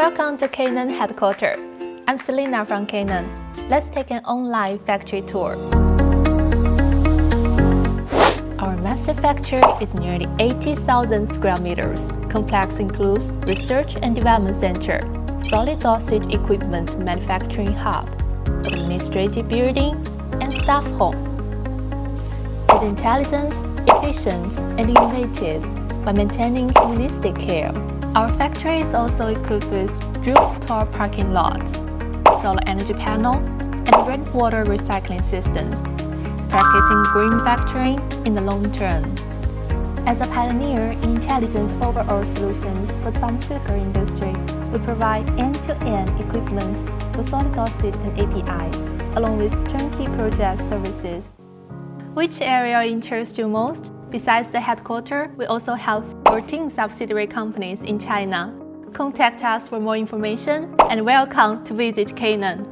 Welcome to Canaan headquarters. I'm Selena from Canaan. Let's take an online factory tour. Our massive factory is nearly 80,000 square meters. Complex includes research and development center, solid dosage equipment manufacturing hub, administrative building, and staff home. It's intelligent, efficient, and innovative by maintaining holistic care. Our factory is also equipped with rooftop parking lots, solar energy panel, and rainwater recycling systems, practicing green factoring in the long term. As a pioneer in intelligent overall solutions for the pharmaceutical industry, we provide end-to-end equipment for solid dosage and APIs, along with turnkey project services. Which area interests you most? Besides the headquarters, we also have 14 subsidiary companies in China. Contact us for more information and welcome to visit Canaan.